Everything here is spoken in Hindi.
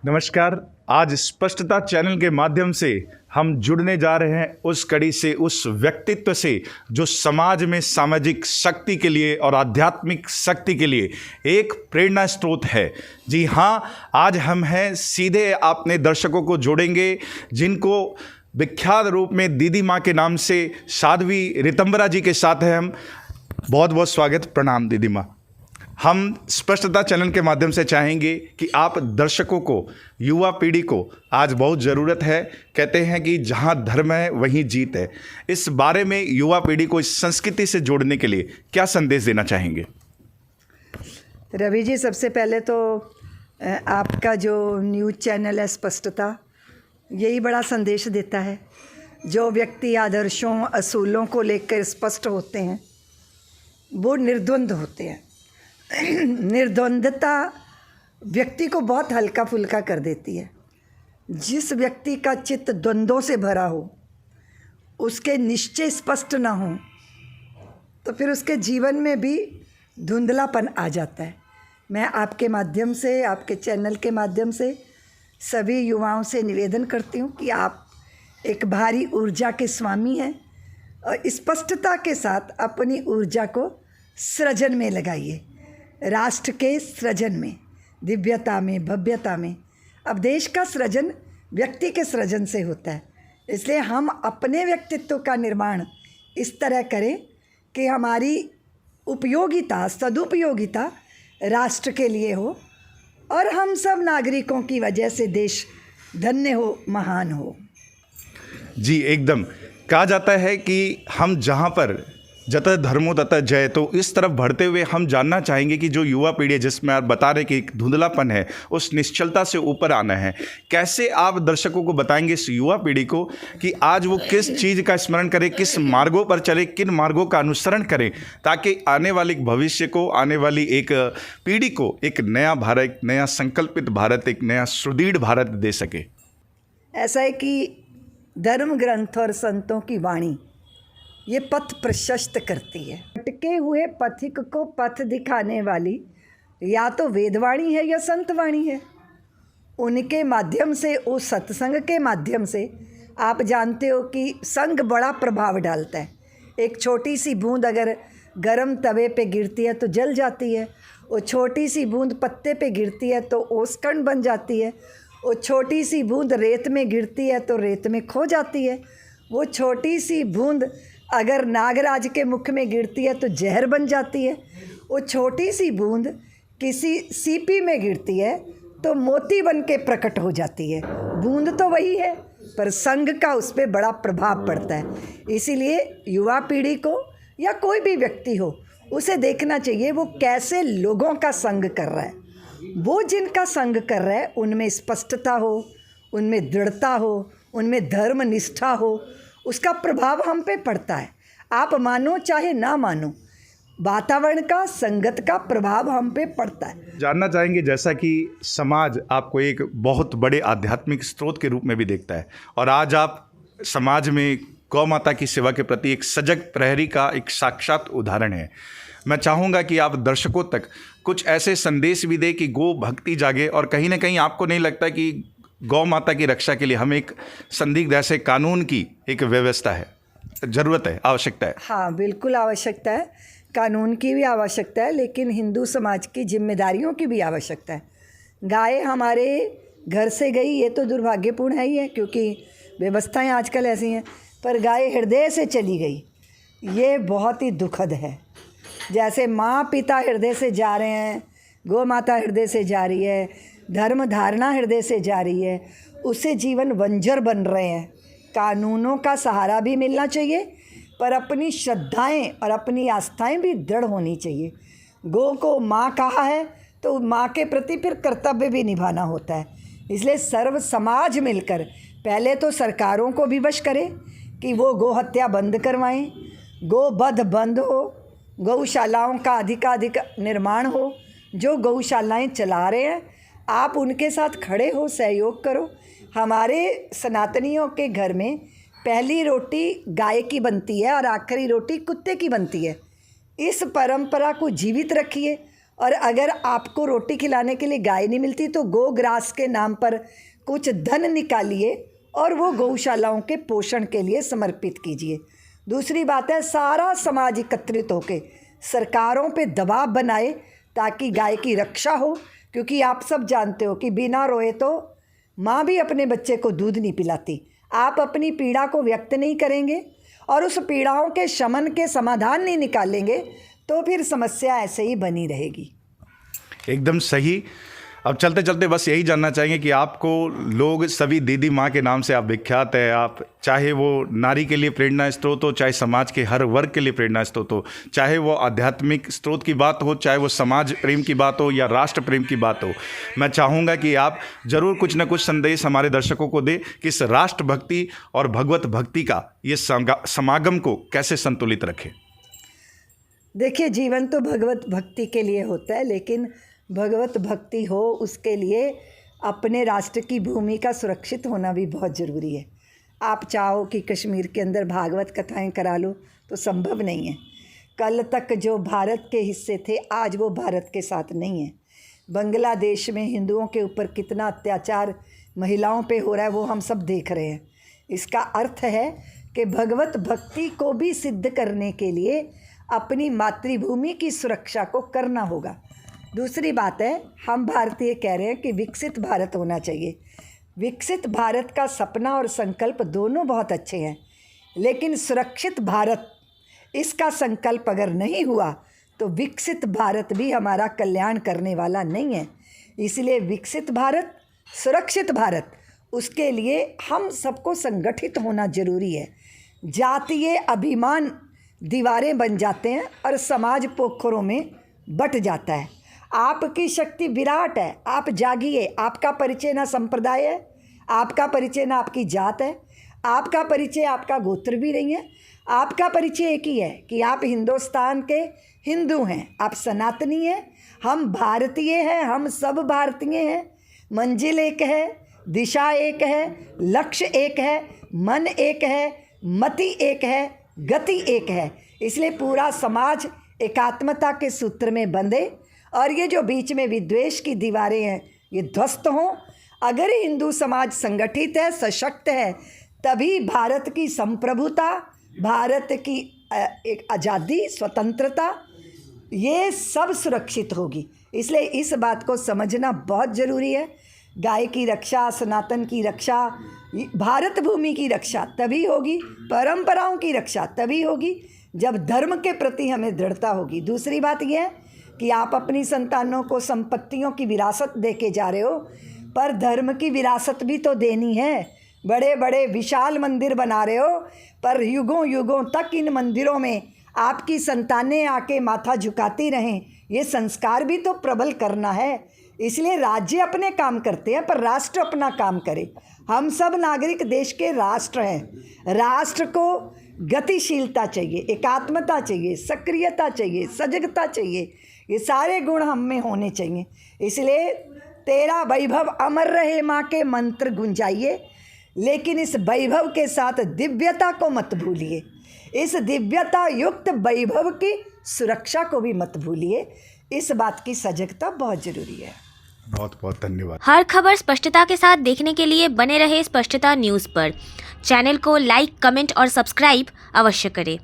नमस्कार। आज स्पष्टता चैनल के माध्यम से हम जुड़ने जा रहे हैं उस कड़ी से, उस व्यक्तित्व से जो समाज में सामाजिक शक्ति के लिए और आध्यात्मिक शक्ति के लिए एक प्रेरणा स्रोत है। जी हाँ, आज हम हैं सीधे अपने दर्शकों को जोड़ेंगे जिनको विख्यात रूप में दीदी माँ के नाम से साध्वी ऋतंबरा जी के साथ हैं हम। बहुत बहुत स्वागत, प्रणाम दीदी माँ। हम स्पष्टता चैनल के माध्यम से चाहेंगे कि आप दर्शकों को, युवा पीढ़ी को आज बहुत ज़रूरत है। कहते हैं कि जहां धर्म है वहीं जीत है। इस बारे में युवा पीढ़ी को इस संस्कृति से जोड़ने के लिए क्या संदेश देना चाहेंगे? रवि जी, सबसे पहले तो आपका जो न्यूज़ चैनल है स्पष्टता, यही बड़ा संदेश देता है। जो व्यक्ति आदर्शों, असूलों को लेकर स्पष्ट होते हैं वो निर्द्वंद होते हैं। निर्द्वंदता व्यक्ति को बहुत हल्का फुल्का कर देती है। जिस व्यक्ति का चित्त द्वंद्वों से भरा हो, उसके निश्चय स्पष्ट ना हो, तो फिर उसके जीवन में भी धुंधलापन आ जाता है। मैं आपके माध्यम से, आपके चैनल के माध्यम से सभी युवाओं से निवेदन करती हूँ कि आप एक भारी ऊर्जा के स्वामी हैं और स्पष्टता के साथ अपनी ऊर्जा को सृजन में लगाइए, राष्ट्र के सृजन में, दिव्यता में, भव्यता में। अब देश का सृजन व्यक्ति के सृजन से होता है, इसलिए हम अपने व्यक्तित्व का निर्माण इस तरह करें कि हमारी उपयोगिता, सदुपयोगिता राष्ट्र के लिए हो और हम सब नागरिकों की वजह से देश धन्य हो, महान हो। जी एकदम। कहा जाता है कि हम जहाँ पर जतः धर्मो ततः जय, तो इस तरफ बढ़ते हुए हम जानना चाहेंगे कि जो युवा पीढ़ी है, जिसमें आप बता रहे कि एक धुंधलापन है, उस निश्चलता से ऊपर आना है, कैसे आप दर्शकों को बताएंगे इस युवा पीढ़ी को कि आज वो किस चीज़ का स्मरण करे, किस मार्गों पर चले, किन मार्गों का अनुसरण करें, ताकि आने वाले भविष्य को, आने वाली एक पीढ़ी को एक नया भारत, एक नया संकल्पित भारत, एक नया सुदृढ़ भारत दे सके? ऐसा है कि धर्म ग्रंथ और संतों की वाणी ये पथ प्रशस्त करती है। भटके हुए पथिक को पथ दिखाने वाली या तो वेदवाणी है या संतवाणी है। उनके माध्यम से, उस सत्संग के माध्यम से आप जानते हो कि संग बड़ा प्रभाव डालता है। एक छोटी सी बूंद अगर गरम तवे पे गिरती है तो जल जाती है। वो छोटी सी बूंद पत्ते पे गिरती है तो ओसकण बन जाती है। वो छोटी सी बूंद रेत में गिरती है तो रेत में खो जाती है। वो छोटी सी बूंद अगर नागराज के मुख में गिरती है तो जहर बन जाती है। वो छोटी सी बूंद किसी सीपी में गिरती है तो मोती बन के प्रकट हो जाती है। बूंद तो वही है, पर संग का उस पर बड़ा प्रभाव पड़ता है। इसीलिए युवा पीढ़ी को या कोई भी व्यक्ति हो, उसे देखना चाहिए वो कैसे लोगों का संग कर रहा है। वो जिनका संग कर रहा है उनमें स्पष्टता हो, उनमें दृढ़ता हो, उनमें धर्म निष्ठा हो, उसका प्रभाव हम पे पड़ता है। आप मानो चाहे ना मानो, वातावरण का, संगत का प्रभाव हम पे पड़ता है। जानना चाहेंगे, जैसा कि समाज आपको एक बहुत बड़े आध्यात्मिक स्रोत के रूप में भी देखता है और आज आप समाज में गौ माता की सेवा के प्रति एक सजग प्रहरी का एक साक्षात उदाहरण है। मैं चाहूँगा कि आप दर्शकों तक कुछ ऐसे संदेश भी दें कि गो भक्ति जागे और कहीं ना कहीं आपको नहीं लगता कि गौ माता की रक्षा के लिए हमें एक संदिग्ध ऐसे कानून की एक व्यवस्था है, ज़रूरत है, आवश्यकता है? हाँ, बिल्कुल आवश्यकता है। कानून की भी आवश्यकता है, लेकिन हिंदू समाज की जिम्मेदारियों की भी आवश्यकता है। गाय हमारे घर से गई ये तो दुर्भाग्यपूर्ण है ही है, क्योंकि व्यवस्थाएं आजकल ऐसी हैं, पर गाय हृदय से चली गई, ये बहुत ही दुखद है। जैसे माँ पिता हृदय से जा रहे हैं, गौ माता हृदय से जा रही है, धर्म धारणा हृदय से जा रही है, उससे जीवन बंजर बन रहे हैं। कानूनों का सहारा भी मिलना चाहिए, पर अपनी श्रद्धाएं और अपनी आस्थाएं भी दृढ़ होनी चाहिए। गौ को माँ कहा है तो माँ के प्रति फिर कर्तव्य भी निभाना होता है। इसलिए सर्व समाज मिलकर पहले तो सरकारों को विवश करे कि वो गौ हत्या बंद करवाएं, गोवध बंद हो, गौशालाओं का अधिकाधिक निर्माण हो। जो गौशालाएं चला रहे हैं आप उनके साथ खड़े हो, सहयोग करो। हमारे सनातनियों के घर में पहली रोटी गाय की बनती है और आखिरी रोटी कुत्ते की बनती है। इस परंपरा को जीवित रखिए और अगर आपको रोटी खिलाने के लिए गाय नहीं मिलती तो गो ग्रास के नाम पर कुछ धन निकालिए और वो गौशालाओं के पोषण के लिए समर्पित कीजिए। दूसरी बात है, सारा समाज एकत्रित होकर सरकारों पे दबाव बनाए ताकि गाय की रक्षा हो, क्योंकि आप सब जानते हो कि बिना रोए तो माँ भी अपने बच्चे को दूध नहीं पिलाती। आप अपनी पीड़ा को व्यक्त नहीं करेंगे और उस पीड़ाओं के शमन के समाधान नहीं निकालेंगे तो फिर समस्या ऐसे ही बनी रहेगी। एकदम सही। अब चलते चलते बस यही जानना चाहेंगे कि आपको लोग सभी दीदी माँ के नाम से आप विख्यात है। आप चाहे वो नारी के लिए प्रेरणा स्रोत हो, चाहे समाज के हर वर्ग के लिए प्रेरणा स्रोत हो, चाहे वो आध्यात्मिक स्रोत की बात हो, चाहे वो समाज प्रेम की बात हो या राष्ट्र प्रेम की बात हो, मैं चाहूँगा कि आप ज़रूर कुछ ना कुछ संदेश हमारे दर्शकों को दें कि इस राष्ट्र भक्ति और भगवत भक्ति का ये समागम को कैसे संतुलित रखें। देखिए, जीवन तो भगवत भक्ति के लिए होता है, लेकिन भगवत भक्ति हो उसके लिए अपने राष्ट्र की भूमि का सुरक्षित होना भी बहुत ज़रूरी है। आप चाहो कि कश्मीर के अंदर भागवत कथाएं करा लो तो संभव नहीं है। कल तक जो भारत के हिस्से थे आज वो भारत के साथ नहीं है। बांग्लादेश में हिंदुओं के ऊपर कितना अत्याचार महिलाओं पे हो रहा है वो हम सब देख रहे हैं। इसका अर्थ है कि भगवत भक्ति को भी सिद्ध करने के लिए अपनी मातृभूमि की सुरक्षा को करना होगा। दूसरी बात है, हम भारतीय कह रहे हैं कि विकसित भारत होना चाहिए। विकसित भारत का सपना और संकल्प दोनों बहुत अच्छे हैं, लेकिन सुरक्षित भारत इसका संकल्प अगर नहीं हुआ तो विकसित भारत भी हमारा कल्याण करने वाला नहीं है। इसलिए विकसित भारत, सुरक्षित भारत, उसके लिए हम सबको संगठित होना जरूरी है। जातीय अभिमान दीवारें बन जाते हैं और समाज पोखरों में बट जाता है। आपकी शक्ति विराट है, आप जागिए। आपका परिचय ना संप्रदाय है, आपका परिचय ना आपकी जात है, आपका परिचय आपका गोत्र भी नहीं है। आपका परिचय एक ही है कि आप हिंदुस्तान के हिंदू हैं, आप सनातनी हैं। हम भारतीय हैं, हम सब भारतीय हैं। मंजिल एक है, दिशा एक है, लक्ष्य एक है, मन एक है, मति एक है, गति एक है। इसलिए पूरा समाज एकात्मता के सूत्र में बंधे और ये जो बीच में विद्वेष की दीवारें हैं ये ध्वस्त हों। अगर हिंदू समाज संगठित है, सशक्त है, तभी भारत की संप्रभुता, भारत की एक आज़ादी, स्वतंत्रता, ये सब सुरक्षित होगी। इसलिए इस बात को समझना बहुत ज़रूरी है। गाय की रक्षा, सनातन की रक्षा, भारत भूमि की रक्षा तभी होगी, परंपराओं की रक्षा तभी होगी जब धर्म के प्रति हमें दृढ़ता होगी। दूसरी बात यह है कि आप अपनी संतानों को संपत्तियों की विरासत दे के जा रहे हो, पर धर्म की विरासत भी तो देनी है। बड़े बड़े विशाल मंदिर बना रहे हो, पर युगों युगों तक इन मंदिरों में आपकी संतानें आके माथा झुकाती रहें, ये संस्कार भी तो प्रबल करना है। इसलिए राज्य अपने काम करते हैं पर राष्ट्र अपना काम करे। हम सब नागरिक देश के राष्ट्र हैं। राष्ट्र को गतिशीलता चाहिए, एकात्मता चाहिए, सक्रियता चाहिए, सजगता चाहिए। ये सारे गुण हम में होने चाहिए। इसलिए तेरा वैभव अमर रहे माँ के मंत्र गुंजाइए, लेकिन इस वैभव के साथ दिव्यता को मत भूलिए। इस दिव्यता युक्त वैभव की सुरक्षा को भी मत भूलिए। इस बात की सजगता बहुत जरूरी है। बहुत बहुत धन्यवाद। हर खबर स्पष्टता के साथ देखने के लिए बने रहे स्पष्टता न्यूज़ पर। चैनल को लाइक, कमेंट और सब्सक्राइब अवश्य करें।